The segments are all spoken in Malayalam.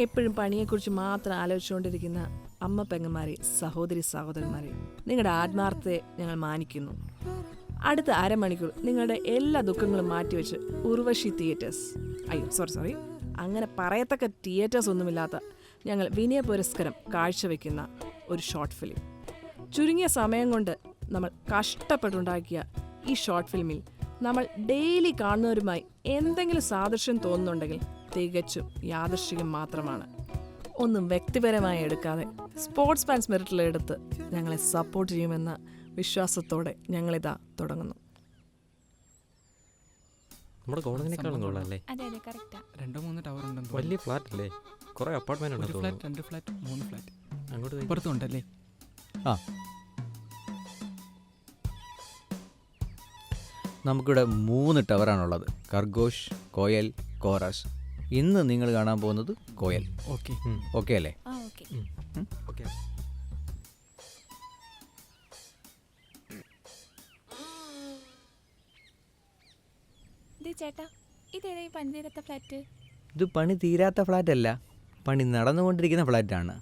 എപ്പോഴും പണിയെക്കുറിച്ച് മാത്രം ആലോചിച്ചുകൊണ്ടിരിക്കുന്ന അമ്മ പെങ്ങന്മാരെ, സഹോദരി സഹോദരന്മാരെ, നിങ്ങളുടെ ആത്മാർത്ഥതയെ ഞങ്ങൾ മാനിക്കുന്നു. അടുത്ത അരമണിക്കൂർ നിങ്ങളുടെ എല്ലാ ദുഃഖങ്ങളും മാറ്റിവെച്ച് ഉർവശി തിയേറ്റേഴ്സ്, സോറി അങ്ങനെ പറയത്തക്ക തിയേറ്റേഴ്സ് ഒന്നുമില്ലാത്ത ഞങ്ങൾ വിനയ പുരസ്കാരം കാഴ്ചവെക്കുന്ന ഒരു ഷോർട്ട് ഫിലിം. ചുരുങ്ങിയ സമയം കൊണ്ട് നമ്മൾ കഷ്ടപ്പെട്ടുണ്ടാക്കിയ ഈ ഷോർട്ട് ഫിലിമിൽ നമ്മൾ ഡെയിലി കാണുന്നവരുമായി എന്തെങ്കിലും സാദൃശ്യം തോന്നുന്നുണ്ടെങ്കിൽ തികച്ചും യാദൃശ്ചികം മാത്രമാണ്. ഒന്നും വ്യക്തിപരമായി എടുക്കാതെ സ്പോർട്സ്മാൻ സ്പിരിറ്റിലെടുത്ത് ഞങ്ങളെ സപ്പോർട്ട് ചെയ്യുമെന്ന വിശ്വാസത്തോടെ ഞങ്ങളിതാ തുടങ്ങുന്നു. നമ്മുടെ കോളേജിനേക്കാളും കൊള്ളാല്ലേ? അതെ അതെ കറക്റ്റാ. 2-3 ടവർ ഉണ്ടെന്ന് വലിയ ഫ്ലാറ്റ് അല്ലേ? കുറെ അപ്പാർട്ട്മെന്റ് തോന്നുന്നു. ഉണ്ടോ? ഫ്ലാറ്റ്, 2 ഫ്ലാറ്റ്, 3 ഫ്ലാറ്റ് അങ്ങോട്ട് പുറത്തുണ്ടല്ലേ? നമുക്കിവിടെ 3 ടവറാണുള്ളത്: ഖർഗോഷ്, കോയൽ, കോറസ്. ഇന്ന് നിങ്ങൾ കാണാൻ പോകുന്നത് കോയൽ. ഓക്കെ ഓക്കെ അല്ലേ? ആ ഓക്കെ. ഓക്കെ. ചേട്ടാ ഇതേതാ ഈ പണി തീരാത്ത ഫ്ലാറ്റ്? ഇത് പണി തീരാത്ത ഫ്ലാറ്റ് അല്ല, പണി നടന്നുകൊണ്ടിരിക്കുന്ന ഫ്ലാറ്റാണ്.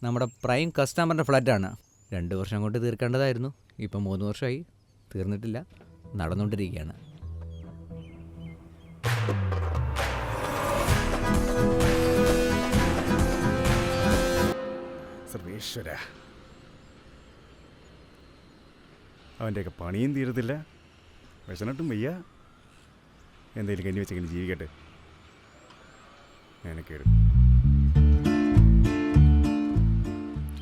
നമ്മുടെ പ്രൈം കസ്റ്റമറിൻ്റെ ഫ്ലാറ്റാണ്. 2 വർഷം കൊണ്ട് തീർക്കേണ്ടതായിരുന്നു. ഇപ്പം 3 വർഷമായി, തീർന്നിട്ടില്ല, നടന്നുകൊണ്ടിരിക്കുകയാണ്. സർവേശ്വര, അവൻ്റെയൊക്കെ പണിയും തീരത്തില്ല, വിശന്നിട്ടും വയ്യ. എന്തെങ്കിലും കഞ്ഞി വെച്ചെങ്ങനെ ജീവിക്കട്ടെ. ഞാനൊക്കെ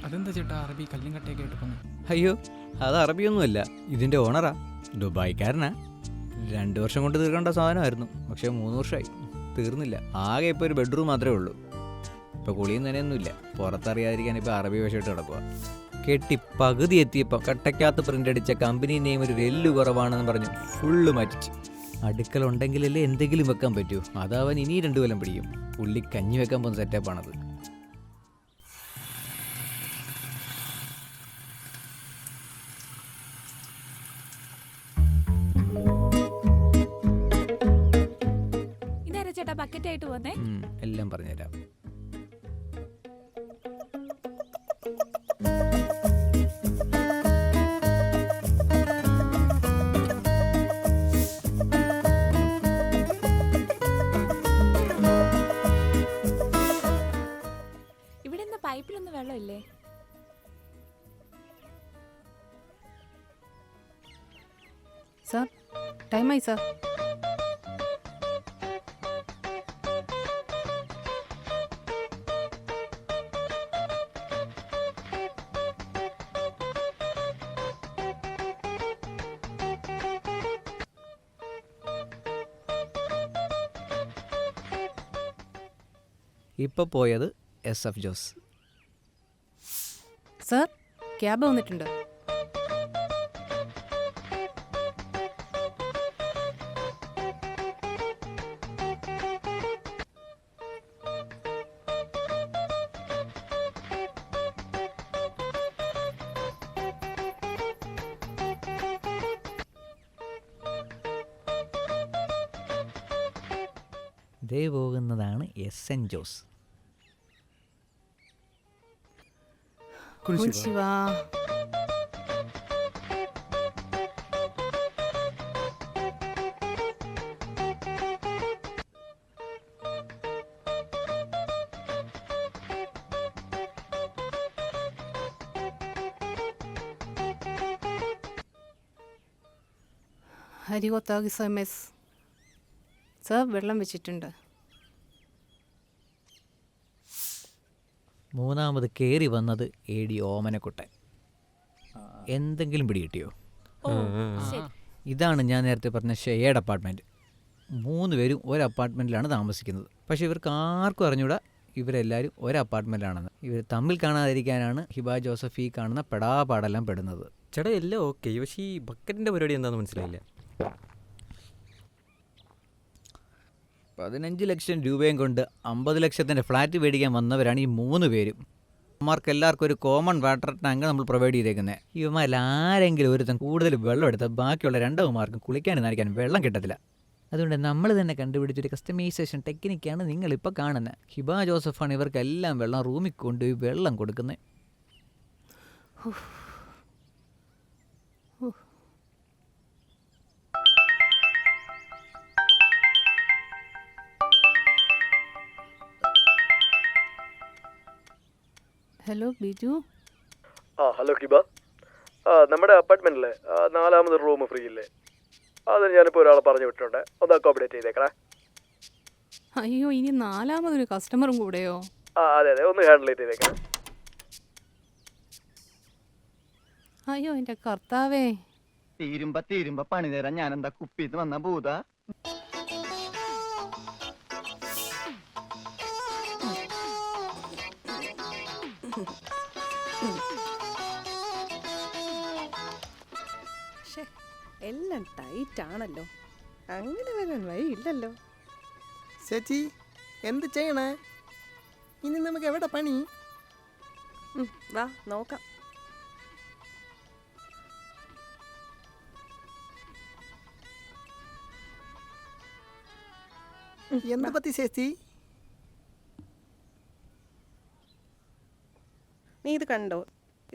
അതെന്താ ചേട്ടാ അറബി കല്ലും കട്ടയൊക്കെ ആയിട്ട് പോന്നെ? അയ്യോ, അത് അറബിയൊന്നുമല്ല, ഇതിൻ്റെ ഓണറാ, ദുബായിക്കാരനാ. 2 വർഷം കൊണ്ട് തീർക്കേണ്ട സാധനമായിരുന്നു, പക്ഷേ 3 വർഷമായി, തീർന്നില്ല. ആകെ ഇപ്പോൾ ഒരു ബെഡ്റൂം മാത്രമേ ഉള്ളൂ. ഇപ്പോൾ കുളിയും തന്നെയൊന്നുമില്ല, പുറത്തറിയാതിരിക്കാൻ ഇപ്പോൾ അറബി വേഷമായിട്ട് കിടക്കുക. കെട്ടി പകുതി എത്തിയപ്പോൾ കട്ടയ്ക്കകത്ത് പ്രിൻ്റ് അടിച്ച കമ്പനി നെയിം ഒരു വെല്ലു കുറവാണെന്ന് പറഞ്ഞ് ഫുള്ള് മാറ്റിച്ച്. അടുക്കള ഉണ്ടെങ്കിലല്ലേ എന്തെങ്കിലും വെക്കാൻ പറ്റൂ. അതവൻ ഇനി 2 കൊല്ലം പിടിക്കും. പുള്ളി കഞ്ഞി വെക്കാൻ പോകുന്ന സെറ്റപ്പാണത്. ഇതാരാ ചേട്ടാ ബക്കറ്റ് ആയിട്ട് പോന്നേ? എല്ലാം പറഞ്ഞുതരാം. ഇവിടെ എന്താ പൈപ്പിലൊന്നും വെള്ളമില്ലേ? സാർ, ടൈമായി സാർ. ഇപ്പോൾ പോയത് SF ജോസ്. സാർ, ക്യാബ് വന്നിട്ടുണ്ട്. ദേ പോകുന്നതാണ് SN ജോസ്. കൊഞ്ചിവാ. ഹരികൊത്താകി സമയസ്. സാർ, വെള്ളം വെച്ചിട്ടുണ്ട്. മൂന്നാമത് കയറി വന്നത് AD ഓമനക്കുട്ടൻ. എന്തെങ്കിലും പിടി കിട്ടിയോ? ഇതാണ് ഞാൻ നേരത്തെ പറഞ്ഞ ഷെയർഡ് അപ്പാർട്ട്മെൻറ്റ്. 3 പേരും ഒരു അപ്പാർട്ട്മെൻറ്റിലാണ് താമസിക്കുന്നത്. പക്ഷേ ഇവർക്ക് ആർക്കും അറിഞ്ഞൂടാ ഇവരെല്ലാവരും ഒരു അപ്പാർട്ട്മെൻറ്റിലാണെന്ന്. ഇവർ തമ്മിൽ കാണാതിരിക്കാനാണ് ഹിബ ജോസഫ് ഈ കാണുന്ന പെടാപാടെല്ലാം പെടുന്നത്. ചേട്ടാ എല്ലാം ഓക്കെ, പക്ഷേ ഈ ബക്കറ്റിൻ്റെ പരിപാടി എന്താണെന്ന് മനസ്സിലായില്ല. 15 ലക്ഷം രൂപയും കൊണ്ട് 50 ലക്ഷത്തിൻ്റെ ഫ്ലാറ്റ് മേടിക്കാൻ വന്നവരാണ് ഈ 3 പേരും. ഇവന്മാർക്ക് എല്ലാവർക്കും ഒരു കോമൺ വാട്ടർ ടാങ്ക് നമ്മൾ പ്രൊവൈഡ് ചെയ്തേക്കുന്നത്. ഇവന്മാരിൽ ആരെങ്കിലും ഒരുത്തൻ കൂടുതൽ വെള്ളം എടുത്താൽ ബാക്കിയുള്ള 2 മാർക്കും കുളിക്കാനും നനയ്ക്കാനും വെള്ളം കിട്ടത്തില്ല. അതുകൊണ്ട് നമ്മൾ തന്നെ കണ്ടുപിടിച്ചൊരു കസ്റ്റമൈസേഷൻ ടെക്നിക്കാണ് നിങ്ങളിപ്പോൾ കാണുന്നത്. ഹിബ ജോസഫാണ് ഇവർക്കെല്ലാം വെള്ളം റൂമിൽ കൊണ്ടുപോയി വെള്ളം കൊടുക്കുന്നത്. ഹലോ ബിജു. ഹലോ ഹിബ. നമ്മുടെ അപ്പാർട്ട്മെൻറ്റിലെ 4ാമത് റൂം ഫ്രീ ഇല്ലേ? അത് ഞാനിപ്പോൾ ഒരാളെ പറഞ്ഞു വിട്ടിട്ടുണ്ട്. ഒന്ന് അക്കോമഡേറ്റ് ചെയ്തേക്കണേ. അയ്യോ, ഇനി 4ാമതൊരു കസ്റ്റമറും കൂടെയോ? അതെ ഒന്ന് ഹാൻഡിൽ ചെയ്തേക്കണേ. അയ്യോ എൻ്റെ കർത്താവേ. തീരുമ്പ പണി തരാൻ ഞാനെന്താ കുപ്പിന്ന് വന്ന ഭൂത? എല്ലാം ടൈറ്റ് ആണല്ലോ. അങ്ങനെ വരാൻ വഴിയില്ലല്ലോ. ചേച്ചി എന്ത് ചെയ്യണേ? ഇനി നമുക്ക് എവിടെ പണി? വാ നോക്കാം. എന്ത് പറ്റി ചേച്ചി? നീ ഇത് കണ്ടോ?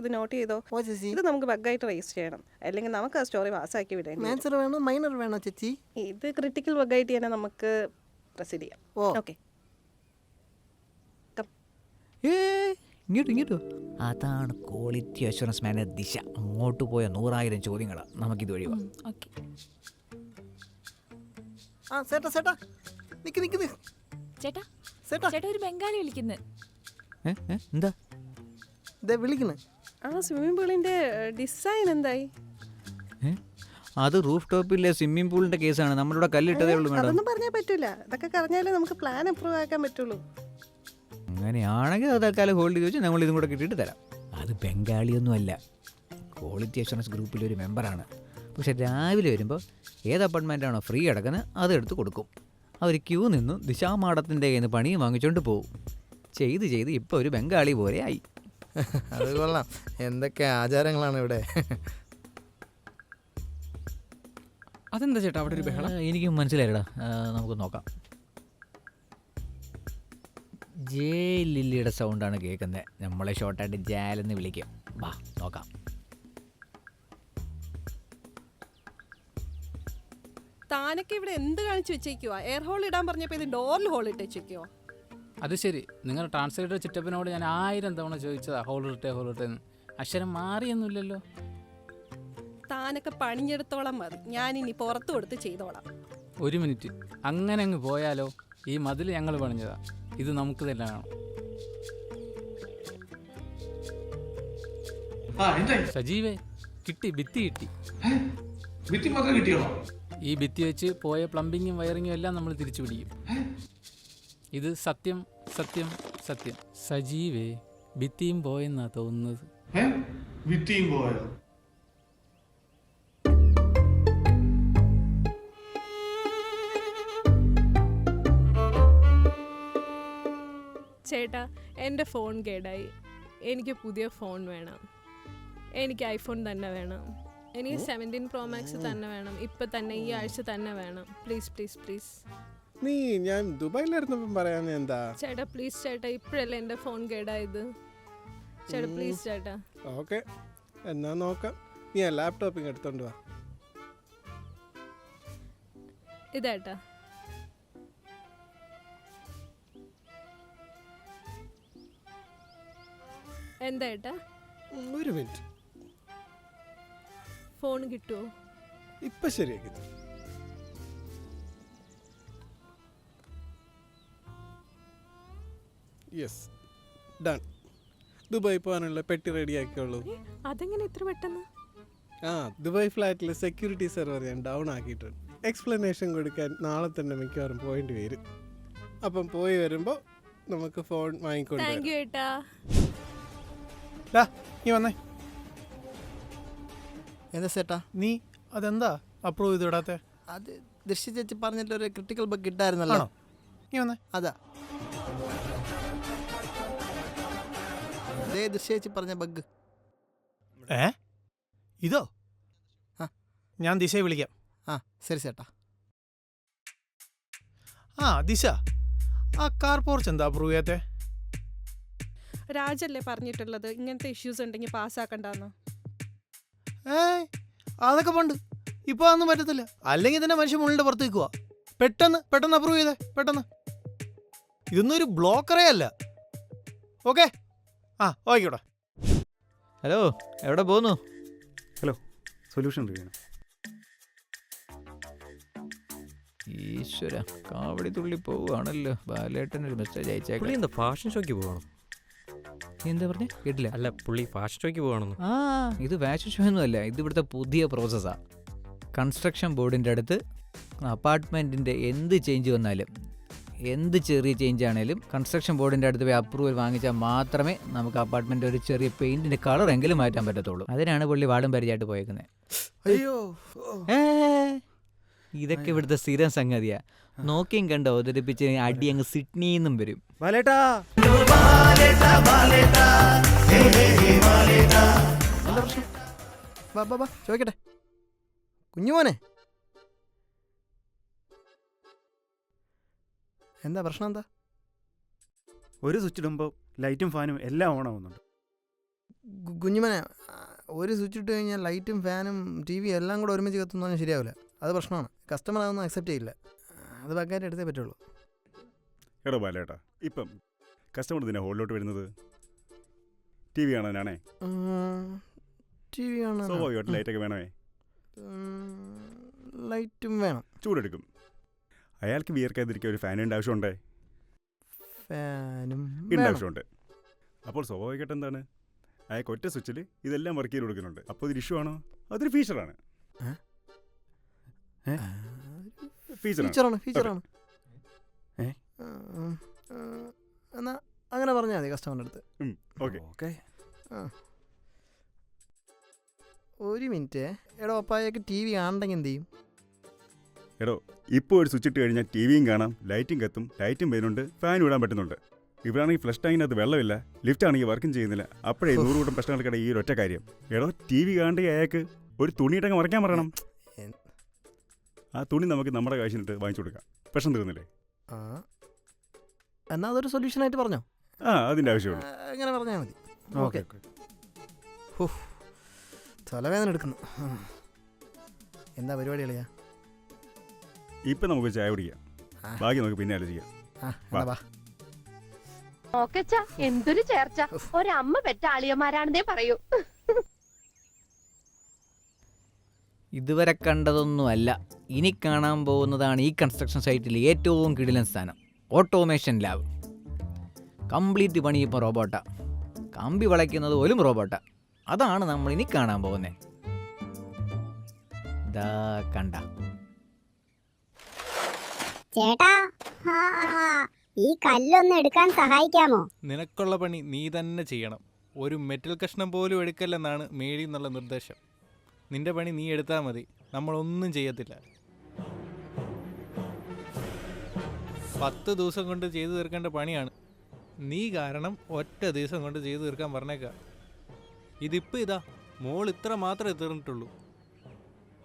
ഇത് നോട്ട് ചെയ്തോ? ഓ ചേച്ചി, ഇത് നമുക്ക് ബഗ്ഗായിട്ട് റേസ് ചെയ്യണം, അല്ലെങ്കിൽ നമുക്ക് ആ സ്റ്റോറി പാസ്സാക്കി വിടേണ്ടി വരും. മാൻസർ വേണോ മൈനർ വേണോ ചേച്ചി? ഇത് ക്രിട്ടിക്കൽ ബഗ്ഗായിട്ട് തന്നെ നമുക്ക് പ്രൊസീഡ് ചെയ്യാം. ഓ ഓക്കെ. ഇങ്ങോട്ടോ. അതാണ് ക്വാളിറ്റി അഷുറൻസ് മാനേജർ ദിശ. അങ്ങോട്ട് പോയ 100,000 ചോദ്യങ്ങളാണ് നമുക്കിത് ഒഴിവാ. ഓക്കെ. ആ ചേട്ടാ ചേട്ടാ നിക്ക് ചേട്ടാ ചേട്ടാ ചേട്ടാ ഒരു ബംഗാളി വിളിക്കുന്നു. എന്താ ദേ വിളിക്കണേ. ആ സ്വിമ്മിംഗ് പൂളിന്റെ ഡിസൈൻ എന്തായി? അത് റൂഫ് ടോപ്പിലെ സ്വിമ്മിംഗ് പൂളിന്റെ കേസാണ്. നമ്മളിവിടെ കല്ലിട്ടതേ ഉള്ളൂ മാഡം. അതൊന്നും പറഞ്ഞാൽ പറ്റൂല. ഇതൊക്കെ പറഞ്ഞാലേ നമുക്ക് പ്ലാൻ അപ്രൂവ് ആക്കാൻ പറ്റുള്ളൂ. അങ്ങനെയാണെങ്കിൽ അത് തൽക്കാലം ഹോൾഡ് ചെയ്ത് വെച്ച് നമ്മൾ ഇതും കൂടെ കിട്ടിയിട്ട് തരാം. അത് ബംഗാളിയൊന്നുമല്ല, ക്വാളിറ്റി അഷുറൻസ് ഗ്രൂപ്പിലെ ഒരു മെമ്പറാണ്. പക്ഷെ രാവിലെ വരുമ്പോൾ ഏത് അപ്പാർട്ട്മെൻറ്റാണോ ഫ്രീ കിടക്കുന്നത് അതെടുത്ത് കൊടുക്കും. അവർ ക്യൂ നിന്നും ദിശാ മാഡത്തിൻ്റെ കയ്യിൽ നിന്ന് പണിയും വാങ്ങിച്ചുകൊണ്ട് പോകും. ചെയ്ത് ഇപ്പോൾ ഒരു ബംഗാളി പോലെ ആയി. അത് കൊള്ളാം. എന്തൊക്കെ ആചാരങ്ങളാണ് ഇവിടെ. അതെന്താ ചേട്ടാ അവിടെ ഒരു ബഹളം? എനിക്കും മനസ്സിലായിടാ. നമുക്ക് നോക്കാം. ജേ ലില്ലിയുടെ സൗണ്ടാണ് കേൾക്കുന്നത്. നമ്മളെ ഷോർട്ടായിട്ട് ജാലെന്ന് വിളിക്കും. വാ നോക്കാം. താനൊക്കെ ഇവിടെ എന്ത് കാണിച്ചു വെച്ചേക്കുവാ? എയർ ഹോൾ ഇടാൻ പറഞ്ഞപ്പോൾ ഇത് ഡോറിൽ ഹോൾ ഇട്ട് വെച്ചേക്കുവോ? അത് ശരി, നിങ്ങൾ ട്രാൻസ്ലേറ്റർ ചിറ്റപ്പനോട് ഞാൻ 1000 തവണ ചോദിച്ചതാ ഹോൾ ഇട്ടേ എന്ന്. അക്ഷരം മാറിയൊന്നുമില്ലല്ലോ. താനൊക്കെ പണിഞ്ഞെടുത്തോളം മതി. ഞാനിനി പുറത്ത് കൊടുത്ത് ചെയ്തോളാം. ഒരു മിനിറ്റ്, അങ്ങനെ അങ്ങ് പോയാലോ? ഈ മതിൽ ഞങ്ങൾ പണിഞ്ഞതാ, ഇത് നമുക്ക് തന്നെ വേണം. സജീവേ, കിട്ടി, ഭിത്തി കിട്ടി. ഈ ഭിത്തി വെച്ച് പോയ പ്ലംബിങ്ങും വയറിങ്ങും എല്ലാം നമ്മൾ തിരിച്ചു പിടിക്കും. ഇത് സത്യം സത്യം സത്യം. സജീവേ, ഭിത്തിയും പോയെന്നാ തോന്നുന്നത്. ചേട്ടാ, എൻ്റെ ഫോൺ കേടായി. എനിക്ക് പുതിയ ഫോൺ വേണം. എനിക്ക് ഐഫോൺ തന്നെ വേണം. എനിക്ക് 17 Pro Max തന്നെ വേണം. ഇപ്പം തന്നെ, ഈ ആഴ്ച തന്നെ വേണം. Please please please. നീ ഞാൻ ദുബായിലായിരുന്നപ്പം പറയാൻ എന്താ? ചേട്ടാ പ്ലീസ് ചേട്ടാ, ഇപ്പോഴല്ലേ എൻ്റെ ഫോൺ കേടായത്. ചേട്ടാ പ്ലീസ് ചേട്ടാ. ഓക്കെ, എന്നാ നോക്കാം. നീ ആ ലാപ്ടോപ്പിങ് എടുത്തോണ്ട് വാ. ഇതേട്ടാ. എന്താ ഏട്ടാ? ഒരു മിനിറ്റ്, ഫോൺ കിട്ടുമോ? ഇപ്പം ശരിയാക്കി. Yes, done. ദുബായ് പോകാനുള്ള പെട്ടി റെഡി ആക്കിയുള്ളൂ. അതെങ്ങനെ ഇത്ര പെട്ടെന്ന്? ആ, ദുബായ് ഫ്ലാറ്റിൽ സെക്യൂരിറ്റി സെർവർ ഞാൻ ഡൗൺ ആക്കിയിട്ടുണ്ട്. എക്സ്പ്ലനേഷൻ കൊടുക്കാൻ നാളെ തന്നെ മിക്കവാറും പോയിന്റ് വരും. അപ്പം പോയി വരുമ്പോൾ നമുക്ക് ഫോൺ വാങ്ങിക്കൊണ്ട് താങ്ക് യു ഏട്ടാ. നീ വന്നേ. എന്താ ചേട്ടാ? നീ അതെന്താ അപ്രൂവ് ചെയ്ത് വിടാത്തെ? അത് ദൃശ്യ ചേച്ചി പറഞ്ഞിട്ടൊരു ക്രിട്ടിക്കൽ ബഗ് ഇട്ടായിരുന്നല്ലോ. നീ വന്നേ. അതാ അതേ ദൃശ്യേച്ചി പറഞ്ഞ ബഗ്. ഇതോ? ആ. ഞാൻ ദിശയെ വിളിക്കാം. ആ ശരി ചേട്ടാ. ആ ദിശ, ആ കാർ പോർച്ച് എന്താ അപ്രൂവ് ചെയ്യാത്തെ? രാജല്ലേ പറഞ്ഞിട്ടുള്ളത് ഇങ്ങനത്തെ ഇഷ്യൂസ് ഉണ്ടെങ്കിൽ പാസ്സാക്കണ്ടെന്ന്. അതൊക്കെ പണ്ട്. ഇപ്പോൾ അതൊന്നും പറ്റത്തില്ല. അല്ലെങ്കിൽ തന്നെ മനുഷ്യൻ മുള്ളിൻ്റെ പുറത്ത് നിൽക്കുക. പെട്ടെന്ന് അപ്രൂവ് ചെയ്തേ, പെട്ടെന്ന്. ഇതൊന്നും ഒരു ബ്ലോക്കറേ അല്ല. ഓക്കെ, ആ ഓയിക്കോട്ടെ. ഹലോ, എവിടെ പോകുന്നു? ഹലോ, സൊല്യൂഷൻ ചെയ്യണം. ഈശ്വര, കാവടി തുള്ളി പോവുകയാണല്ലോ. ബാലേട്ടനൊരു മെസ്സേജ് പുള്ളി അയച്ചേക്കാം. എന്താ ഫാഷൻ ഷോയ്ക്ക് പോവാണോ? എന്താ പറഞ്ഞേ? കേട്ടില്ല. അല്ല, പുള്ളി ഫാഷൻ ഷോയ്ക്ക് പോവാണെന്ന്. ആ, ഇത് ഫാഷൻ ഷോ ഒന്നുമല്ല. ഇത് ഇവിടുത്തെ പുതിയ പ്രോസസ്സാണ്. കൺസ്ട്രക്ഷൻ ബോർഡിൻ്റെ അടുത്ത് അപ്പാർട്ട്മെൻറ്റിൻ്റെ എന്ത് ചേഞ്ച് വന്നാലും, എന്ത് ചെറിയ ചേഞ്ച് ആണെങ്കിലും കൺസ്ട്രക്ഷൻ ബോർഡിൻ്റെ അടുത്ത് പോയി അപ്രൂവൽ വാങ്ങിച്ചാൽ മാത്രമേ നമുക്ക് അപ്പാർട്ട്മെൻറ്റ് ഒരു ചെറിയ പെയിൻറ്റിൻ്റെ കളറെങ്കിലും മാറ്റാൻ പറ്റത്തുള്ളൂ. അതിനാണ് പുള്ളി വാടും പരിചയമായിട്ട് പോയേക്കുന്നത്. അയ്യോ, ഇതൊക്കെ ഇവിടുത്തെ സ്ഥിരം സംഗതിയാ. നോക്കിയും കണ്ടോ അവതരിപ്പിച്ച് അടി അങ്ങ് സിഡ്നിന്നും വരും. എന്താ പ്രശ്നം? ബാ ചോദിക്കട്ടെ. കുഞ്ഞുമോനെ, എന്താ പ്രശ്നം? എന്താ? ഒരു സ്വിച്ച് ഇടുമ്പോൾ ലൈറ്റും ഫാനും എല്ലാം ഓൺ ആവുന്നുണ്ട്. കുഞ്ഞുമോനെ, ഒരു സ്വിച്ച് ഇട്ട് കഴിഞ്ഞാൽ ലൈറ്റും ഫാനും ടി വി എല്ലാം കൂടെ ഒരുമിച്ച് കത്തുന്നൊന്നും ശരിയാവില്ല. അത് പ്രശ്നമാണ്. കസ്റ്റമർ അതൊന്നും അക്സെപ്റ്റ് ചെയ്യില്ല. അത് ബഗ്ഗായിട്ട് എടുത്തേ പറ്റുള്ളൂ. എടോ ബാലേട്ടാ, ഇപ്പം കസ്റ്റമർ ഇതിനെ ഹോളിലോട്ട് വരുന്നത് ടി വി കാണാനാണേ. ടി വി കാണാൻ സ്വാഭാവികമായിട്ട് ലൈറ്റൊക്കെ വേണമേ. ലൈറ്റും വേണം. ചൂടെടുക്കും. അയാൾക്ക് വിയർക്കാതിരിക്കാൻ ഒരു ഫാനിൻ്റെ ആവശ്യമുണ്ടേ. ഫാനും ആവശ്യമുണ്ട്. അപ്പോൾ സ്വാഭാവികമായിട്ട് എന്താണ്, അയാൾക്ക് ഒറ്റ സ്വിച്ചിൽ ഇതെല്ലാം വർക്ക് ചെയ്ത് കൊടുക്കുന്നുണ്ട്. അപ്പോൾ ഇതൊരു ഇഷ്യൂ ആണോ? അതൊരു ഫീച്ചറാണ്. ഫീച്ചറാണ്. എന്നാ അങ്ങനെ പറഞ്ഞാൽ മതി കസ്റ്റമറിൻ്റെ അടുത്ത്. ഓക്കെ. ഒരു മിനിറ്റ്. എടോ, അപ്പായൊക്കെ ടി വി കാണണ്ടെങ്കിൽ എന്ത് ചെയ്യും? എടോ, ഇപ്പോൾ ഒരു സ്വിച്ച് ഇട്ട് കഴിഞ്ഞാൽ ടി വിയും കാണാം, ലൈറ്റും കത്തും, ലൈറ്റും വരുന്നുണ്ട്, ഫാനും ഇടാൻ പറ്റുന്നുണ്ട്. ഇവിടാണെങ്കിൽ ഫ്ലഷ് ടാങ്കിനകത്ത് വെള്ളമില്ല, ലിഫ്റ്റ് ആണെങ്കിൽ വർക്കും ചെയ്യുന്നില്ല. അപ്പോഴേ 100 കൂട്ടം പ്രശ്നങ്ങൾക്കിടെ ഈ ഒരു ഒറ്റ കാര്യം. എടോ, ടി വി കാണണ്ടെങ്കിൽ അയാൾക്ക് ഒരു തുണിയിട്ടങ്ങ് മറയ്ക്കാൻ പറയണം. ആ തുണി നമുക്ക് നമ്മുടെ കാശിനിട്ട് വാങ്ങിച്ചു കൊടുക്കാം. പ്രശ്നം തീർന്നില്ലേ? എന്നാൽ അതൊരു സൊല്യൂഷനായിട്ട് പറഞ്ഞോ. അതിൻ്റെ ആവശ്യമുള്ളൂ. അങ്ങനെ പറഞ്ഞാൽ മതി. ഓക്കെ. തലവേദന എടുക്കുന്നു. എന്താ പരിപാടി കളിയാ? ഇപ്പം നമുക്ക് ചായ കുടിക്കാം. ബാക്കി നമുക്ക് പിന്നെ ആലോചിക്കാം. എന്തൊരു ചേർച്ച. ഒരമ്മ പെറ്റ ആളിയന്മാരാണെന്നേ പറയൂ. ഇതുവരെ കണ്ടതൊന്നുമല്ല, ഇനി കാണാൻ പോകുന്നതാണ് ഈ കൺസ്ട്രക്ഷൻ സൈറ്റിൽ ഏറ്റവും കിടിലൻ സ്ഥാനം. Automation lab. കംപ്ലീറ്റ് പണി ഇപ്പോൾ റോബോട്ടാ. കമ്പി വളയ്ക്കുന്നത് പോലും റോബോട്ടാ. അതാണ് നമ്മൾ ഇനി കാണാൻ പോകുന്നത്. ഇതാ കണ്ട ചേട്ടാ, ഈ കല്ലൊന്ന് എടുക്കാൻ സഹായിക്കാമോ? നിനക്കുള്ള പണി നീ തന്നെ ചെയ്യണം. ഒരു മെറ്റൽ കഷ്ണം പോലും എടുക്കല്ലെന്നാണ് മേടി എന്നുള്ള നിർദ്ദേശം. നിന്റെ പണി നീ എടുത്താൽ മതി, നമ്മളൊന്നും ചെയ്യത്തില്ല. 10 ദിവസം കൊണ്ട് ചെയ്തു തീർക്കേണ്ട പണിയാണ്. നീ കാരണം ഒറ്റ ദിവസം കൊണ്ട് ചെയ്തു തീർക്കാൻ പറഞ്ഞേക്കാം. ഇതിപ്പോൾ ഇതാ മോൾ ഇത്ര മാത്രമേ തീർന്നിട്ടുള്ളൂ.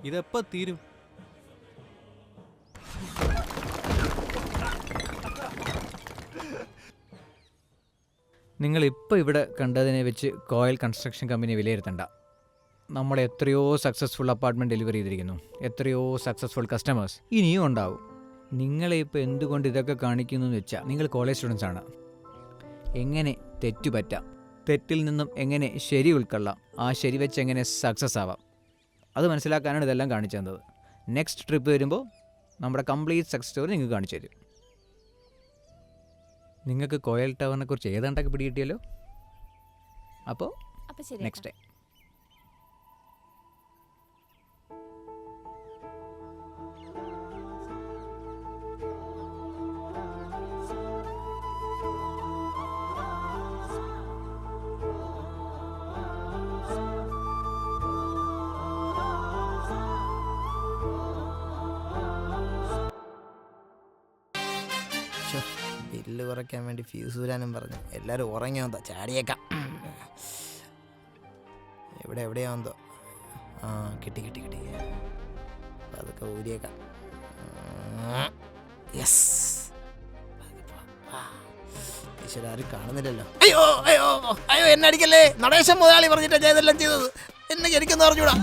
ഇതെപ്പോൾ തീരും? നിങ്ങളിപ്പോൾ ഇവിടെ കണ്ടതിനെ വെച്ച് കോയൽ കൺസ്ട്രക്ഷൻ കമ്പനി വിലയിരുത്തണ്ട. നമ്മൾ എത്രയോ സക്സസ്ഫുൾ അപ്പാർട്ട്മെൻറ്റ് ഡെലിവറി ചെയ്തിരിക്കുന്നു, എത്രയോ സക്സസ്ഫുൾ കസ്റ്റമേഴ്സ് ഇനിയും ഉണ്ടാവും. നിങ്ങളെ ഇപ്പോൾ എന്തുകൊണ്ട് ഇതൊക്കെ കാണിക്കുന്നു എന്ന് വെച്ചാൽ, നിങ്ങൾ കോളേജ് സ്റ്റുഡൻസാണ്. എങ്ങനെ തെറ്റു പറ്റാം, തെറ്റിൽ നിന്നും എങ്ങനെ ശരി ഉൾക്കൊള്ളാം, ആ ശരി വെച്ച് എങ്ങനെ സക്സസ് ആവാം, അത് മനസ്സിലാക്കാനാണ് ഇതെല്ലാം കാണിച്ചു തന്നത്. നെക്സ്റ്റ് ട്രിപ്പ് വരുമ്പോൾ നമ്മുടെ കംപ്ലീറ്റ് സക്സസ് സ്റ്റോറി നിങ്ങൾക്ക് കാണിച്ചു തരും. നിങ്ങൾക്ക് കോയൽ ടവറിനെ കുറിച്ച് ഏതാണ്ടൊക്കെ പിടികിട്ടിയല്ലോ. അപ്പോൾ നെക്സ്റ്റ് ടൈം. ബില്ല് കുറയ്ക്കാൻ വേണ്ടി ഫ്യൂസ് ഊരാനും പറഞ്ഞു. എല്ലാവരും ഉറങ്ങിയോന്തോ, ചാടിയേക്കാം. എവിടെയാന്തോ. ആ കിട്ടി. അതൊക്കെ ഊരിയേക്കാം. യെസ്. ആരും കാണുന്നില്ലല്ലോ. അയ്യോ എന്നെ അടിക്കല്ലേ. നടേശൻ മുതലാളി പറഞ്ഞിട്ടാ ഞാൻ ഇതെല്ലാം ചെയ്തത്. എന്നെ എനിക്കൊന്നും അറിഞ്ഞൂടാ.